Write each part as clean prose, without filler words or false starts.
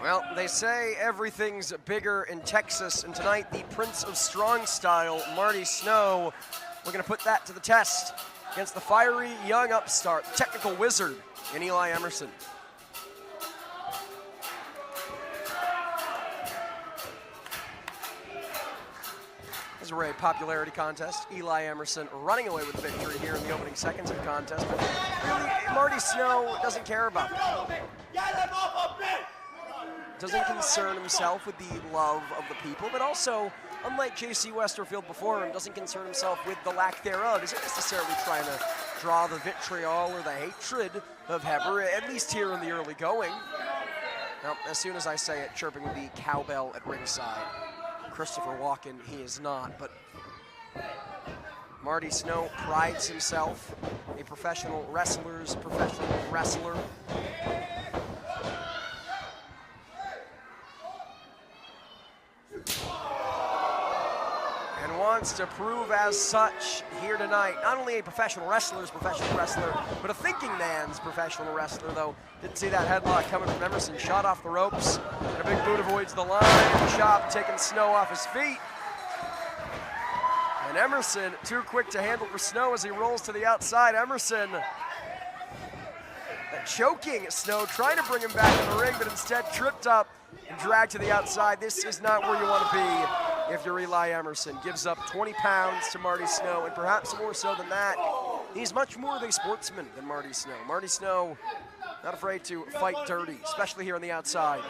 Well, they say everything's bigger in Texas, and tonight the Prince of Strong Style, Marty Snow, we're going to put that to the test against the fiery young upstart, technical wizard in Eli Emerson. This is a very popularity contest. Eli Emerson running away with the victory here in the opening seconds of the contest, but really, Marty Snow doesn't care about that. Doesn't concern himself with the love of the people, but also, unlike J.C. Westerfield before him, doesn't concern himself with the lack thereof. Isn't necessarily trying to draw the vitriol or the hatred of Heber, at least here in the early going. Now, as soon as I say it, chirping will be cowbell at ringside. Christopher Walken, he is not, but Marty Snow prides himself, a professional wrestler's professional wrestler. And wants to prove as such here tonight. Not only a professional wrestler, but a thinking man's professional wrestler, though. Didn't see that headlock coming from Emerson. Shot off the ropes. And a big boot avoids the line. Chop taking Snow off his feet. And Emerson, too quick to handle for Snow as he rolls to the outside. Emerson choking Snow, trying to bring him back in the ring, but instead tripped up and dragged to the outside. This is not where you want to be if you're Eli Emerson. Gives up 20 pounds to Marty Snow, and perhaps more so than that, he's much more of a sportsman than Marty Snow. Marty Snow, not afraid to fight dirty, especially here on the outside.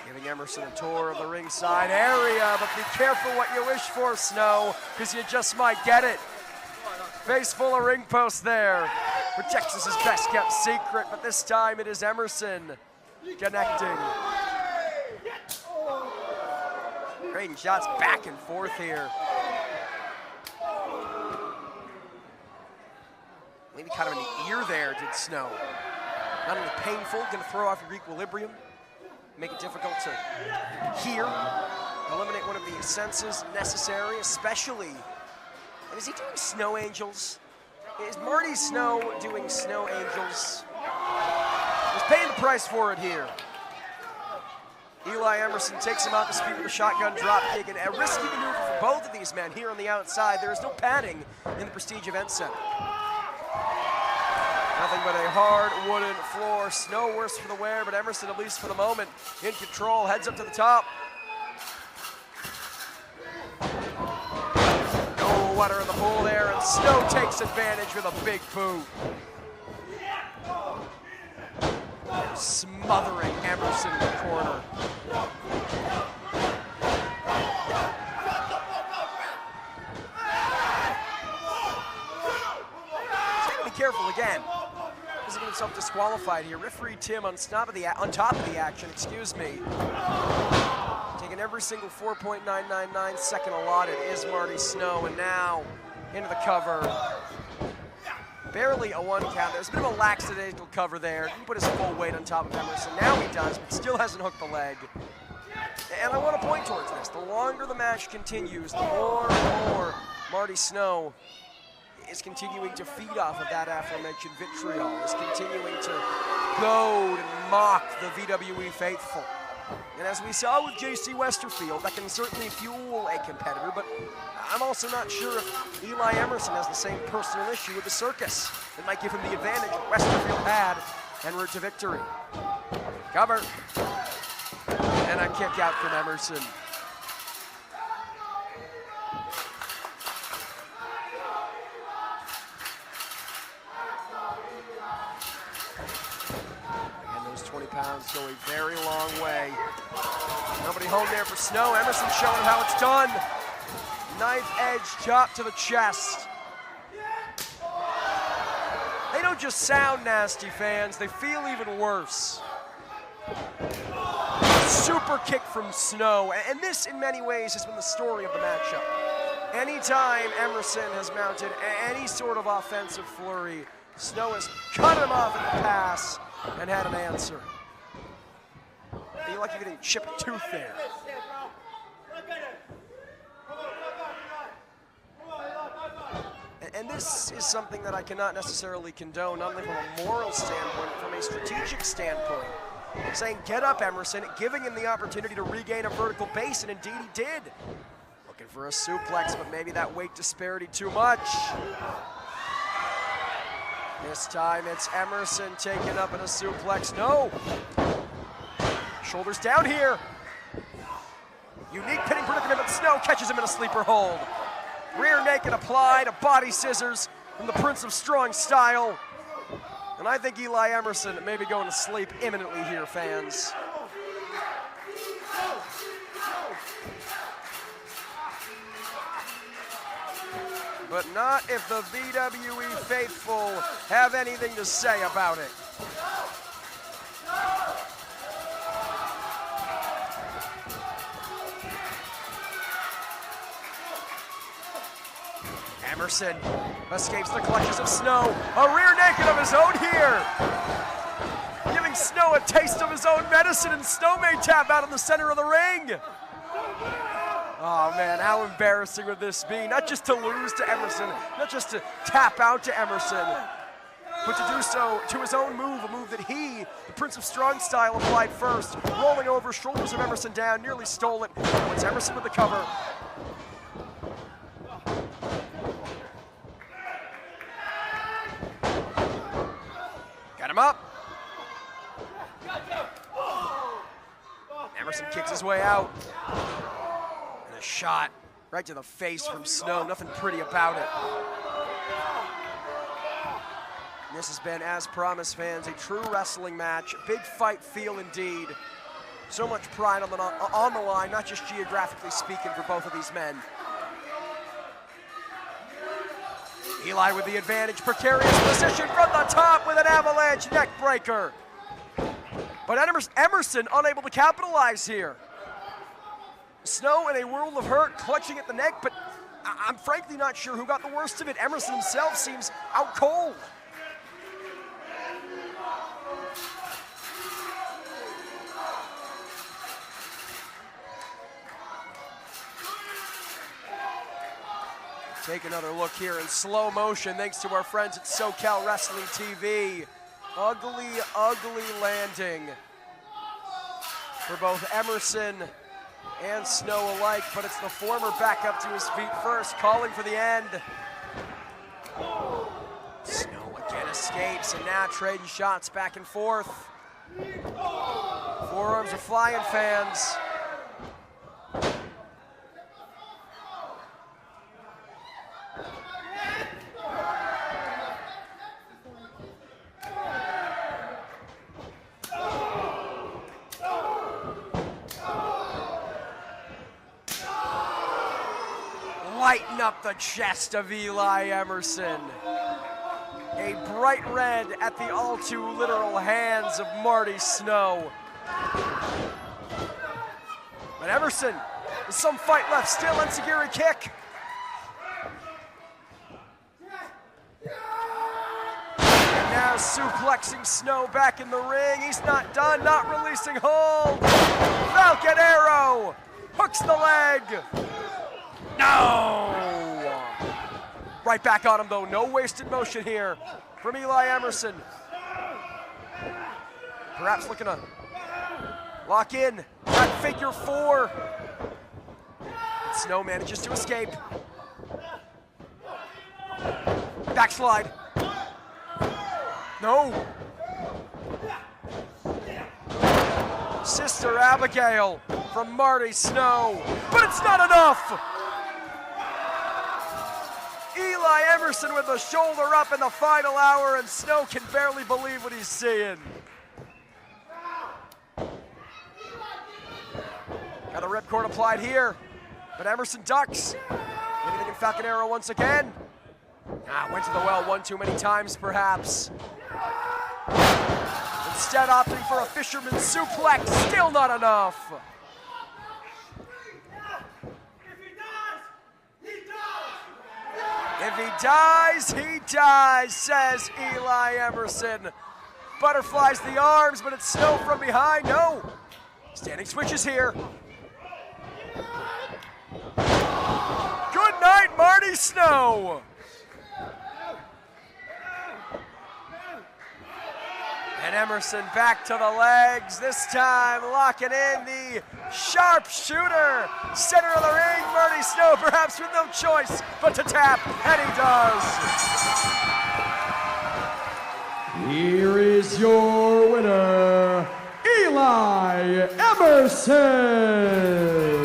Giving Emerson a tour of the ringside area, but be careful what you wish for, Snow, because you just might get it. Face full of ring posts there for Texas's best kept secret, but this time it is Emerson connecting. Trading shots back and forth here. Maybe kind of in the ear there did Snow. Not only painful, gonna throw off your equilibrium, make it difficult to hear, eliminate one of the senses necessary, especially. And is he doing snow angels? Is Marty Snow doing snow angels? He's paying the price for it here. Eli Emerson takes him off his feet with a shotgun drop kick, and a risky maneuver for both of these men here on the outside. There is no padding in the Prestige Event Center. Nothing but a hard wooden floor. Snow worse for the wear, but Emerson, at least for the moment, in control. Heads up to the top. No water in the pool there, and Snow takes advantage with a big boot. Smothering Emerson in the corner. He's got to be careful again. Doesn't get himself disqualified here. Referee Tim on top of the action, excuse me. Taking every single 4.999 second allotted is Marty Snow, and now into the cover. Barely a one count. There's a bit of a lackadaisical cover there. Didn't put his full weight on top of Emerson. Now he does, but still hasn't hooked the leg. And I want to point towards this. The longer the match continues, the more and more Marty Snow is continuing to feed off of that aforementioned vitriol, is continuing to goad and mock the VWE faithful. And as we saw with J.C. Westerfield, that can certainly fuel a competitor, but I'm also not sure if Eli Emerson has the same personal issue with the circus that might give him the advantage that Westerfield had en route to victory. Cover. And a kick out from Emerson. And those 20 pounds go a very long way. Nobody home there for Snow. Emerson showing how it's done. Knife edge chop to the chest. They don't just sound nasty, fans. They feel even worse. Super kick from Snow. And this, in many ways, has been the story of the matchup. Anytime Emerson has mounted any sort of offensive flurry, Snow has cut him off in the pass and had an answer. I feel like you're getting chipped tooth there. And this is something that I cannot necessarily condone, not only from a moral standpoint, but from a strategic standpoint. saying, "Get up, Emerson," giving him the opportunity to regain a vertical base, and indeed he did. Looking for a suplex, but maybe that weight disparity too much. This time it's Emerson taken up in a suplex. No! Shoulders down here. Unique pinning predicament, but Snow catches him in a sleeper hold. Rear naked applied, a body scissors from the Prince of Strong Style. And I think Eli Emerson may be going to sleep imminently here, fans. But not if the VWE faithful have anything to say about it. Emerson escapes the clutches of Snow. A rear naked of his own here. Giving Snow a taste of his own medicine, and Snow may tap out in the center of the ring. Oh man, how embarrassing would this be? Not just to lose to Emerson, not just to tap out to Emerson, but to do so to his own move, a move that he, the Prince of Strong Style, applied first. Rolling over, shoulders of Emerson down, nearly stole it. It's Emerson with the cover. Got him up. Emerson kicks his way out. And a shot right to the face from Snow. Nothing pretty about it. And this has been, as promised, fans, a true wrestling match. Big fight feel indeed. So much pride on the line, not just geographically speaking, for both of these men. Eli with the advantage, precarious position from the top with an avalanche neck breaker. But Emerson unable to capitalize here. Snow in a world of hurt, clutching at the neck, but I'm frankly not sure who got the worst of it. Emerson himself seems out cold. Take another look here in slow motion, thanks to our friends at SoCal Wrestling TV. Ugly, ugly landing for both Emerson and Snow alike, but it's the former back up to his feet first, calling for the end. Snow again escapes, and now trading shots back and forth. Forearms are flying, fans. Lighten up the chest of Eli Emerson. A bright red at the all too literal hands of Marty Snow. But Emerson, with some fight left, still enziguri kick. And now suplexing Snow back in the ring. He's not done, not releasing hold. Falcon Arrow hooks the leg. No! Right back on him though, no wasted motion here from Eli Emerson. Perhaps looking to lock in that figure four. But Snow manages to escape. Backslide. No! Sister Abigail from Marty Snow, but it's not enough! Eli Emerson with the shoulder up in the final hour, and Snow can barely believe what he's seeing. Got a ripcord applied here, but Emerson ducks. Anything in Falcon Arrow once again. Went to the well one too many times, perhaps. Instead opting for a fisherman's suplex, still not enough. If he dies, says Eli Emerson. Butterflies the arms, but it's Snow from behind. No. Standing switches here. Good night, Marty Snow. And Emerson back to the legs, this time locking in the sharpshooter. Center of the ring, Marty Snow perhaps with no choice but to tap, and he does. Here is your winner, Eli Emerson.